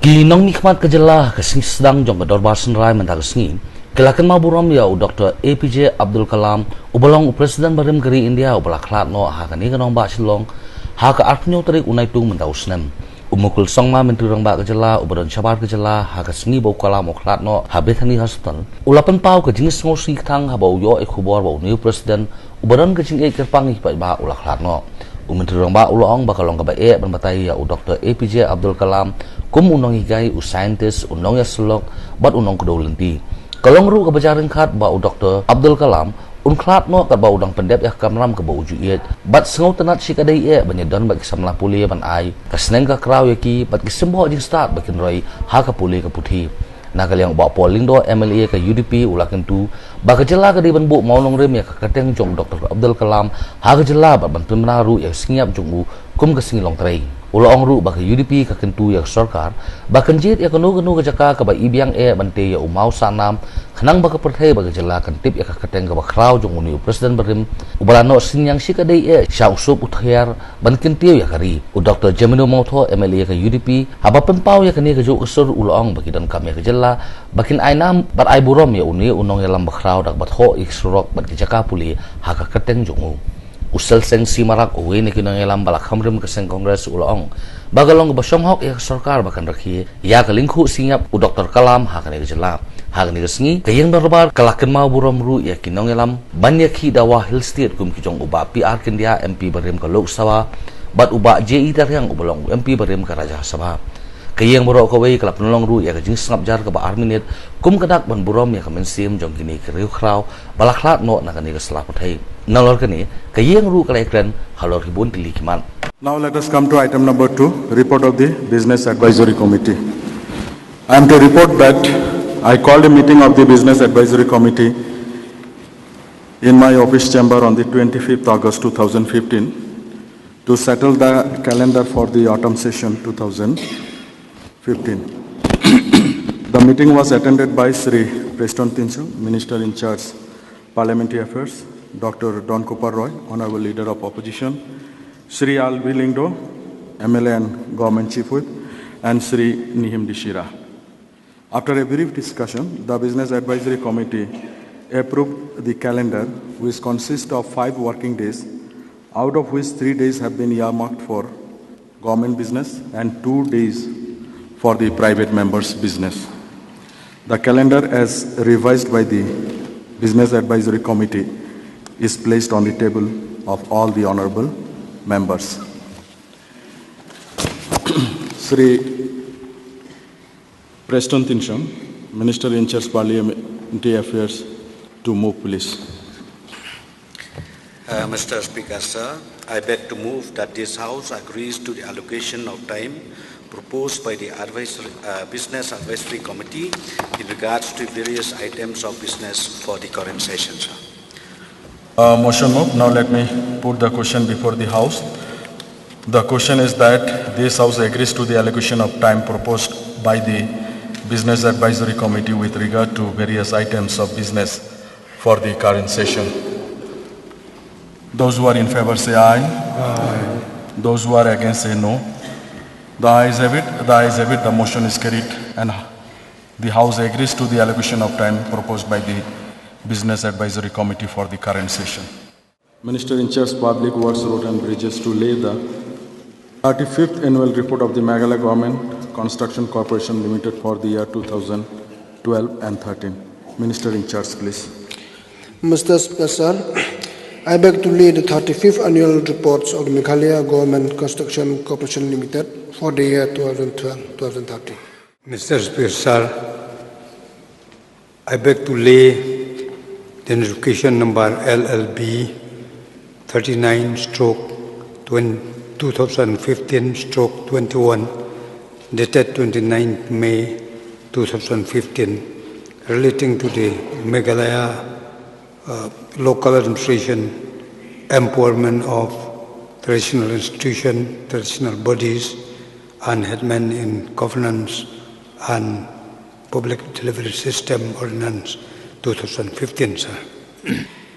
Ki nong nikmat ke Jylla ke Sdang Jong ke Dorbar Synrai mentang sengi kelakan maburam ya Dr. APJ Abdul Kalam ubalong Presiden Barim Geri India ubala klat no ha kan nong ba silong ha ka artnyo tarik unai tung mentau snem umukul songma menturang ba ke Jylla ubaron chabar ke Jylla ha ka sengi bau kalam oklat no ha bethani hospital ulapan pau ke jingis ngosi thang ha bau yo ekubor bau new president ubaron ke jing kerpang hi ba ula klat no umenturang ba ulong bakalong ka ba ban batai ya Dr. APJ Abdul Kalam kum unong higai scientist unong ya selok bat unong kedolenti kalong ru kebajaran khat ba Dr. Abdul Kalam unklat no ka ba udang pendep ya kamram ka ba ujuet bat sengau tenat sikadai banyadon ba kisamla puli ban ai kasneng ka kraw yaki bat kisembo jing start bakin roi ha ka puli ka puthi nakaliang ba polling do MLA ka UDP ulakan tu ba ka Jylla ka di ban bu maulong rem ya ka kateng jong Dr. Abdul Kalam ha ka Jylla ba ban pemenaru ya singiap jong kum ka singilong trei ulong ru ba ka UDP ka kentu ya sarkar ba kanjit ya kanu ka jaka ka ba ibiang bante ya umau sanam khanang ba ka perthai ba ka Jylla kan tip ya ka kateng ka ba kraw jong uni president barim ubalano sinyang sikadai sya usup uthyar ban kentiu ya kari u Dr. Jamino Motho MLA ka UDP haba penpau ya kani ka jo usur ulong ba kidan kam ya ka Jylla bakin ainam bar ai burom ya uni unong ya lam ba kraw dak bat ho iksurok bat jaka puli ha ka kateng jong usel seng simarak uwe ni kinang elam balak hamrim ke seng kongres ulong bagalong basong hok ya sarkar bakan rakhi ya kalingku singap u Dr. Kalam ha kan Jylla ha kan sengi kayeng Dorbar kalaken mau burom ru ya kinong elam banyak hi dawa hill state kum ki jong uba PR India MP barim ka Lok Sabha bat uba JI taryang ubalong MP barim ka Raja Sabha kayeng borok ko wei kalap nolong ru ya ka jing sngap jar ka ba arminit kum kadak ban burom ya ka mensim jong kini ke riu kraw balaklat no na kan ka selapathai nalor kani kayeng ru kalekran halor hibun tilikiman. Now let us come to item number 2, report of the Business Advisory Committee. I am to report that I called a meeting of the Business Advisory Committee in my office chamber on the 25th August 2015 to settle the calendar for the autumn session 2015. The meeting was attended by Sri Preston Tinshu, Minister in charge Parliamentary Affairs, Dr. Don Kupar Roy, Honorable Leader of Opposition, Sri Alvi Lingdo, MLA and Government Chief Whip, and Sri Nihim Dishira. After a brief discussion, the Business Advisory Committee approved the calendar, which consists of 5 working days, out of which 3 days have been earmarked for government business and 2 days for the private members' business. The calendar, as revised by the Business Advisory Committee, is placed on the table of all the honorable members. Sri Preston Tinshu, Minister in charge Parliamentary Affairs, to move, please. Mr. Speaker, sir, I beg to move that this House agrees to the allocation of time proposed by the Business Advisory Committee in regards to various items of business for the current session, sir. Motion moved. Now let me put the question before the House. The question is that this House agrees to the allocation of time proposed by the Business Advisory Committee with regard to various items of business for the current session. Those who are in favor say aye. Aye. Those who are against say no. The ayes have it. The ayes have it. The motion is carried, and the House agrees to the allocation of time proposed by the Business Advisory Committee for the current session. Minister in charge Public Works, Road and Bridges to lay the 35th annual report of the Meghalaya Government Construction Corporation Limited for the year 2012 and 13. Minister in charge, please. Mr. Speaker, I beg to lay the 35th annual reports of the Meghalaya Government Construction Corporation Limited for the year 2012-2013. Mr. Speaker, I beg to lay the notification number LLB 39/2015/21 dated 29 May 2015 relating to the Meghalaya local administration empowerment of traditional institutions, traditional bodies and headmen in governance and public delivery system ordinance 2015, sir.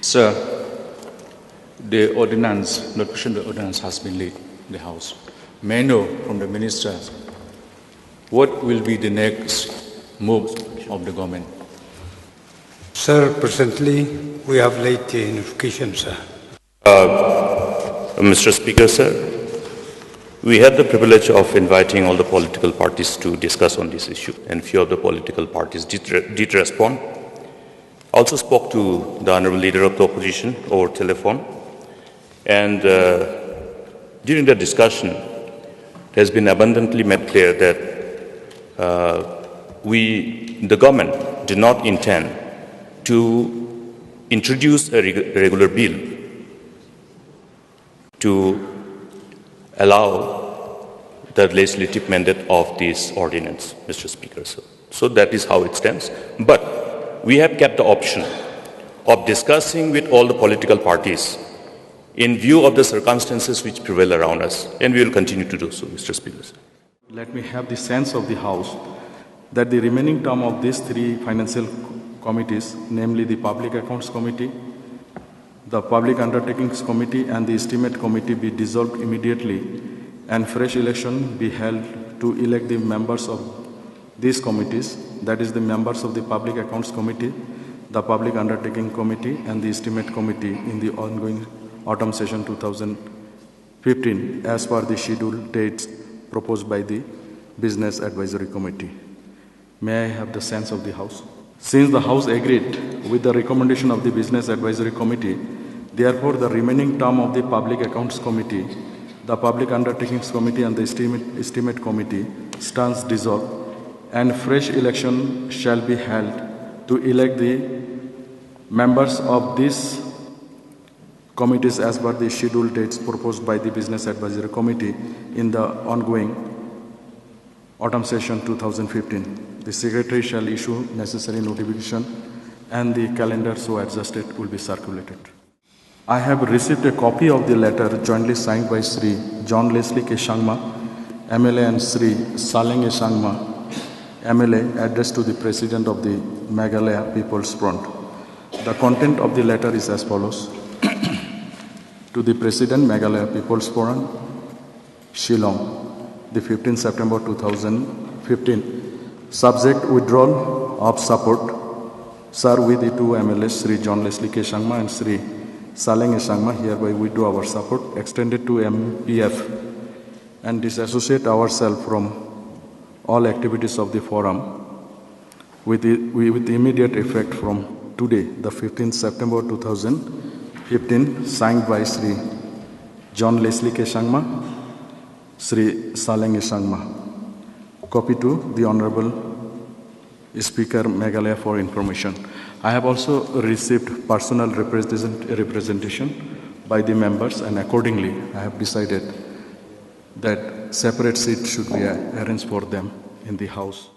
Sir, the ordinance, notification of the ordinance has been laid in the House. May I know from the Minister what will be the next move of the government? Sir, presently we have laid the notification, sir. Mr. Speaker, sir, we had the privilege of inviting all the political parties to discuss on this issue, and few of the political parties did respond. Also spoke to the Honorable Leader of the Opposition over telephone, and during the discussion, it has been abundantly made clear that the government did not intend to introduce a regular bill to allow the legislative mandate of this ordinance, Mr. Speaker. So that is how it stands. But we have kept the option of discussing with all the political parties in view of the circumstances which prevail around us, and we will continue to do so, Mr. Speaker. Let me have the sense of the House that the remaining term of these three financial committees, namely the Public Accounts Committee, the Public Undertakings Committee and the Estimate Committee, be dissolved immediately and fresh election be held to elect the members of these committees, that is the members of the Public Accounts Committee, the Public Undertaking Committee and the Estimate Committee in the ongoing autumn session 2015 as per the scheduled dates proposed by the Business Advisory Committee. May I have the sense of the House? Since the House agreed with the recommendation of the Business Advisory Committee, therefore the remaining term of the Public Accounts Committee, the Public Undertakings Committee and the Estimate Committee stands dissolved, and fresh election shall be held to elect the members of these committees as per the scheduled dates proposed by the Business Advisory Committee in the ongoing autumn session 2015. The Secretary shall issue necessary notification and the calendar so adjusted will be circulated. I have received a copy of the letter jointly signed by Sri John Leslie K. Shangma, MLA, and Sri Saleng A. Shangma, MLA, addressed to the President of the Meghalaya People's Front. The content of the letter is as follows. To the President, Meghalaya People's Front, Shillong, the 15th September 2015. Subject withdrawal of support. Sir, we the two MLAs, Sri John Leslie K. Shangma and Sri Saleng A. Shangma, hereby withdraw our support extended to MPF and disassociate ourselves from all activities of the forum with immediate effect from today, the 15th September 2015, signed by Sri John Leslie K. Shangma, Sri Saleng A. Shangma. Copy to the Honorable Speaker, Meghalaya, for information. I have also received personal representation by the members, and accordingly I have decided that separate seats should be arranged for them in the House.